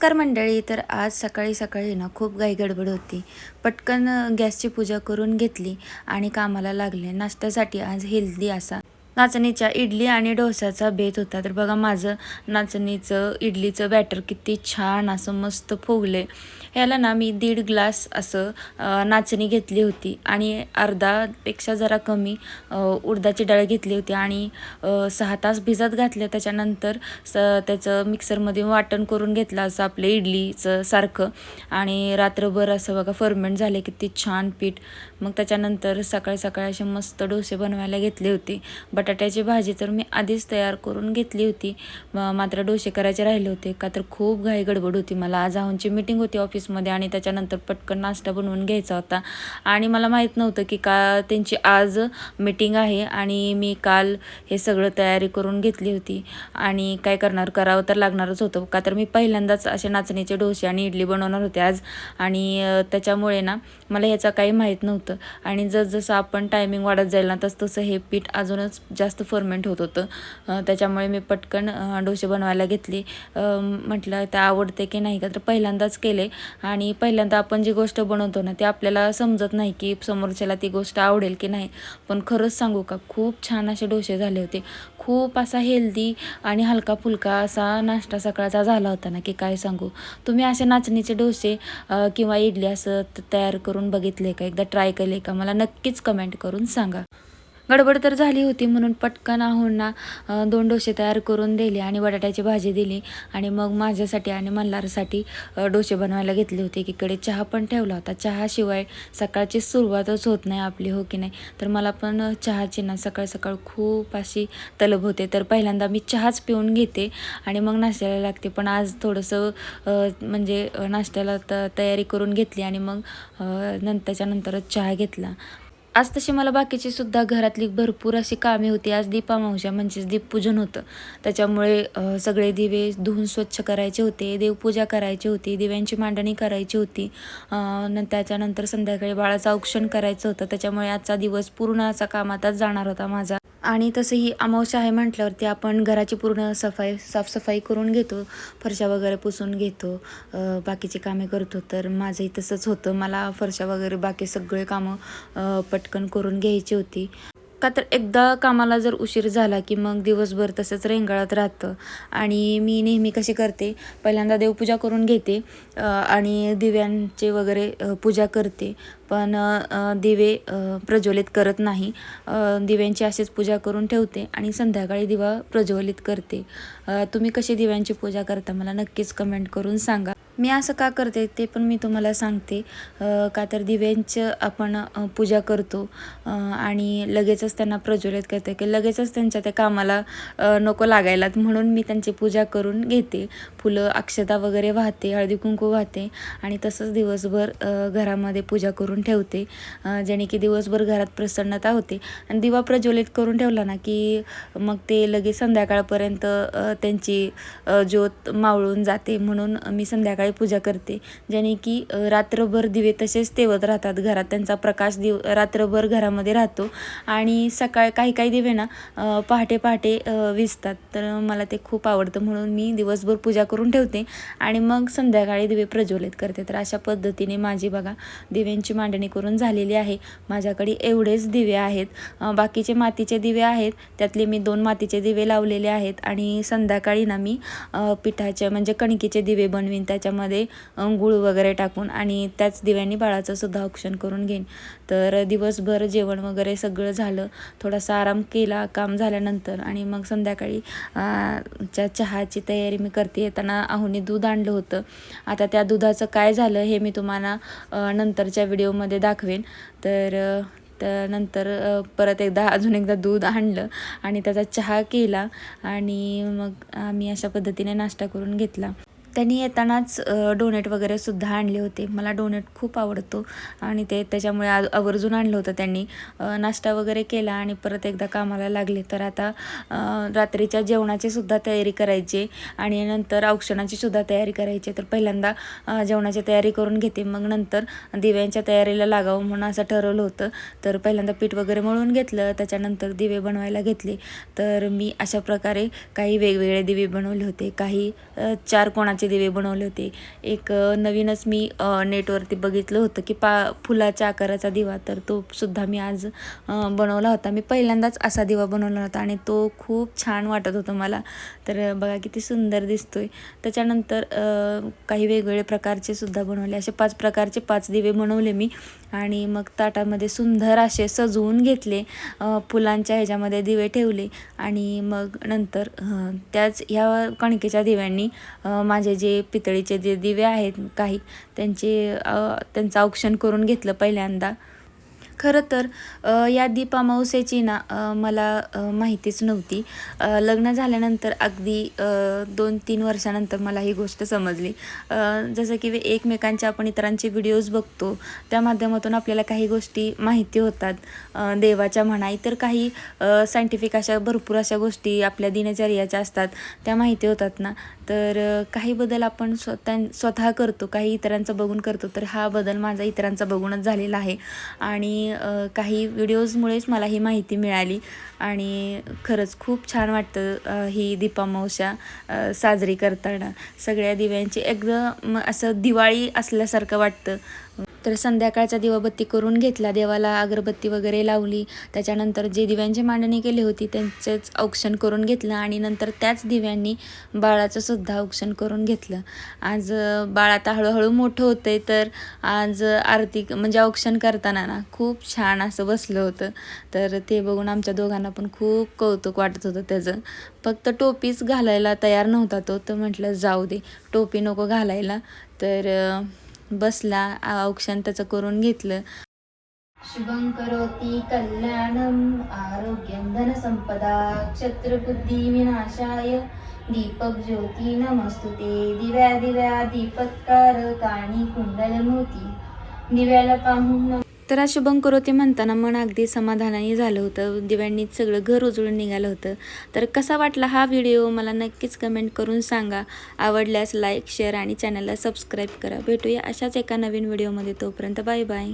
नमस्कार मंडळी. तर आज सकाळी सकाळी ना खूप घाई गडबड होती. पटकन गॅसची पूजा करून घेतली आणि कामाला लागले. नाश्त्यासाठी आज हेल्दी असा नाचणीच्या इडली आणि डोसाचा बेत होता. तर बघा माझं नाचणीचं इडलीचं बॅटर किती छान असं मस्त फुगले. ह्याला ना मी 1.5 ग्लास असं नाचणी घेतली होती आणि अर्धापेक्षा जरा कमी उडदाची डाळ घेतली होती आणि 6 तास भिजत घातले. त्याच्यानंतर त्याचं मिक्सरमध्ये वाटण करून घेतलं असं आपलं इडलीचं सारखं आणि रात्रभर असं बघा फर्मेंट झाले किती छान पीठ. मग त्याच्यानंतर सकाळी सकाळी असे मस्त डोसे बनवायला घेतले होते. बटाट्याची भाजी तर मी आधीच तयार करून घेतली होती, मात्र डोसे करायचे राहिले होते का तर खूप घाई गडबड होती. मला आज आहोंची मीटिंग होती ऑफिसमध्ये आणि त्याच्यानंतर पटकन नाश्ता बनवून घ्यायचा होता आणि मला माहीत नव्हतं की का त्यांची आज मीटिंग आहे आणि मी काल हे सगळं तयारी करून घेतली होती आणि काय करावं तर लागणारच होतं का तर मी पहिल्यांदाच असे नाचणीचे डोसे आणि इडली बनवणार होते आज आणि त्याच्यामुळे ना मला ह्याचं काही माहीत नव्हतं आणि जसं आपण टायमिंग वाढत जाईल ना तसं हे पीठ अजूनच जास्त फर्मेंट होत होतं. त्याच्यामुळे मी पटकन डोसे बनवायला घेतले. म्हटलं त्या आवडते की नाही का तर पहिल्यांदाच केले आणि पहिल्यांदा आपण जी गोष्ट बनवतो ना ती आपल्याला समजत नाही की समोरच्याला ती गोष्ट आवडेल की नाही. पण खरंच सांगू का खूप छान असे डोसे झाले होते. खूप असा हेल्दी आणि हलका फुलका असा नाश्ता सकाळचा झाला होता ना की काय सांगू. तुम्ही असे नाचणीचे डोसे किंवा इडली असं तयार करून बघितले का, एकदा ट्राय केले का, मला नक्कीच कमेंट करून सांगा. गडबड तर झाली होती म्हणून पटकन आहोंना 2 डोसे तयार करून दिले आणि बटाट्याची भाजी दिली आणि मग माझ्यासाठी आणि मल्हारसाठी डोसे बनवायला घेतले होते. एकीकडे चहा पण ठेवला होता. चहाशिवाय सकाळची सुरुवातच होत नाही आपली, हो की नाही. तर मला पण चहाची ना सकाळ सकाळ खूप अशी तलब होते. तर पहिल्यांदा मी चहाच पिऊन घेते आणि मग नाश्त्याला लागते. पण आज थोडंसं म्हणजे नाश्त्याला तयारी करून घेतली आणि मग त्याच्यानंतरच चहा घेतला. आज तशी मला बाकीची सुद्धा घरातली भरपूर अशी कामे होती. आज दीपामावस्या म्हणजेच दीपपूजन होतं. त्याच्यामुळे सगळे दिवे धुवून स्वच्छ करायचे होते, देवपूजा करायची होती, दिव्यांची मांडणी करायची होती. त्याच्यानंतर संध्याकाळी बाळाचं औक्षण करायचं होतं. त्याच्यामुळे आजचा दिवस पूर्ण असा कामातच जाणार होता माझा. आणि तसंही अमावस्या आहे म्हटल्यावरती आपण घराची पूर्ण साफसफाई करून घेतो, फरशा वगैरे पुसून घेतो, बाकीची कामे करतो. तर माझंही तसंच होतं. मला फरशा वगैरे बाकी सगळे कामं पटकन करून घ्यायची होती का तर एकदा कामाला जर उशीर झाला की मग दिवसभर तसंच रेंगाळत राहतं. आणि मी नेहमी कशी करते, पहिल्यांदा देवपूजा करून घेते आणि दिव्यांचे वगैरे पूजा करते. पण दिवे प्रज्वलित करत नाही. दिव्यांची अशीच पूजा करून ठेवते आणि संध्याकाळी दिवा प्रज्वलित करते. तुम्ही कशी दिव्यांची पूजा करता मला नक्कीच कमेंट करून सांगा. मी असं का करते ते पण मी तुम्हाला सांगते. का तर दिव्यांचं आपण पूजा करतो आणि लगेचच त्यांना प्रज्वलित करते की लगेचच त्यांच्या त्या कामाला नको लागायलात, म्हणून मी त्यांची पूजा करून घेते. फुलं अक्षता वगैरे वाहते, हळदी कुंकू वाहते आणि तसंच दिवसभर घरामध्ये पूजा करून ठेवते, जेणे की दिवसभर घरात प्रसन्नता होते. आणि दिवा प्रज्वलित करून ठेवला ना की मग ते लगेच संध्याकाळपर्यंत त्यांची ज्योत मावळून जाते. म्हणून मी संध्याकाळी पूजा करते, ज्याने की रात्रभर दिवे तसेच तेवत राहतात घरात. त्यांचा प्रकाश रात्रभर घरामध्ये राहतो आणि काही काही दिवे ना पहाटे पहाटे विझतात. तर मला ते खूप आवडतं म्हणून मी दिवसभर पूजा करून ठेवते आणि मग संध्याकाळी दिवे प्रज्वलित करते. तर अशा पद्धतीने माझी बघा दिव्यांची मांडणी करून झालेली आहे. माझ्याकडे एवढेच दिवे आहेत. बाकीचे मातीचे दिवे आहेत, त्यातले मी 2 मातीचे दिवे लावलेले आहेत आणि संध्याकाळी ना मी पिठाचे म्हणजे कणकीचे दिवे बनवीन, त्याच्यामध्ये गूळ वगैरे टाकून आणि त्याच दिव्यांनी बाळाचं सुद्धा औक्षण करून घेईन. तर दिवसभर जेवण वगैरे सगळं झालं, थोडासा आराम केला काम झाल्यानंतर आणि मग संध्याकाळी चहाची तयारी मी करते. येताना आहोंनी दूध आणलं होतं. आता त्या दुधाचं काय झालं हे मी तुम्हाला नंतरच्या व्हिडिओमध्ये दाखवेन. तर नंतर परत अजून एकदा दूध आणलं आणि त्याचा चहा केला आणि मग आम्ही अशा पद्धतीने नाश्ता करून घेतला. त्यांनी येतानाच डोनेट वगैरे सुद्धा आणले होते. मला डोनेट खूप आवडतो आणि त्याच्यामुळे आवर्जून आणलं होतं त्यांनी. नाश्ता वगैरे केला आणि परत एकदा कामाला लागले. तर आता रात्रीच्या जेवणाची सुद्धा तयारी करायची आणि नंतर औक्षणाची सुद्धा तयारी करायची. तर पहिल्यांदा जेवणाची तयारी करून घेते, मग नंतर दिव्यांच्या तयारीला लागावं म्हणून असं ठरवलं होतं. तर पहिल्यांदा पीठ वगैरे मळून घेतलं, त्याच्यानंतर दिवे बनवायला घेतले. तर मी अशा प्रकारे काही वेगवेगळे दिवे बनवले होते. काही 4 कोणाचे फुलांचे दिवे बनवले होते. एक नवीनच मी नेटवरती बघितलं होतं की फुलाच्या आकाराचा दिवा, तर तो सुद्धा मी आज बनवला होता. मी पहिल्यांदाच असा दिवा बनवला होता आणि तो खूप छान वाटत होता मला. तर बघा किती सुंदर दिसतोय. त्याच्यानंतर काही वेगवेगळे प्रकारचे सुद्धा बनवले. असे 5 प्रकारचे 5 दिवे बनवले मी आणि मग ताटामध्ये सुंदर असे सजवून घेतले. फुलांच्या ह्याच्यामध्ये दिवे ठेवले आणि मग नंतर त्याच ह्या कणकेच्या दिव्यांनी माझे जे पितळीचे जे दिवे आहेत काही त्यांचं औक्षण करून घेतलं पहिल्यांदा. खरं तर या दीप अमावस्येची ना मला माहितीच नव्हती. लग्न झाल्यानंतर अगदी 2-3 वर्षानंतर मला ही गोष्ट समजली. जसं की एकमेकांचे आपण इतरांचे व्हिडिओज बघतो, त्या माध्यमातून आपल्याला काही गोष्टी माहिती होतात. देवाच्या म्हणा, इतर काही सायंटिफिक अशा भरपूर अशा गोष्टी आपल्या दिनचर्याच्या असतात, त्या माहिती होतात ना. तर काही बदल आपण स्वतः करतो, काही इतरांचं बघून करतो. तर हा बदल माझा इतरांचा बघूनच झालेला आहे आणि काही व्हिडिओजमुळेच मला ही माहिती मिळाली आणि खरंच खूप छान वाटतं ही दीपामावस्या साजरी करताना. सगळ्या दिव्यांची एकदम असं दिवाळी असल्यासारखं वाटतं. तर संध्याकाळचा दिवाबत्ती करून घेतला, देवाला अगरबत्ती वगैरे लावली. त्याच्यानंतर जे दिव्यांची मांडणी केली होती त्यांचेच औक्षण करून घेतलं आणि नंतर त्याच दिव्यांनी बाळाचं सुद्धा औक्षण करून घेतलं. आज बाळ आता हळूहळू मोठं होतंय, तर आज आरती म्हणजे औक्षण करताना ना खूप छान असं बसलं होतं. तर ते बघून आमच्या दोघांना पण खूप कौतुक वाटत होतं त्याचं. फक्त टोपीच घालायला तयार नव्हता तो, तर म्हटलं जाऊ दे, टोपी नको घालायला. तर बसला, औक्षण त्याचं करून घेतलं. शुभं करोति कल्याणम आरोग्यं धनसंपदा क्षत्रबुद्धी विनाशाय दीपक ज्योती नमस्तुते. दिव्या दिव्या दीपत्कार काणी कुंडल मोती दिव्याला पाहून. तर शुभं करोती म्हणताना मन अगदी समाधानाने झालं होतं. दिव्यांनी सगळं घर उजळून निघालं होतं. तर कसा वाटला हा व्हिडिओ मला नक्कीच कमेंट करून सांगा. आवडल्यास लाईक, शेअर आणि चॅनलला सबस्क्राईब करा. भेटूया अशाच एका नवीन व्हिडिओमध्ये. तोपर्यंत बाय बाय.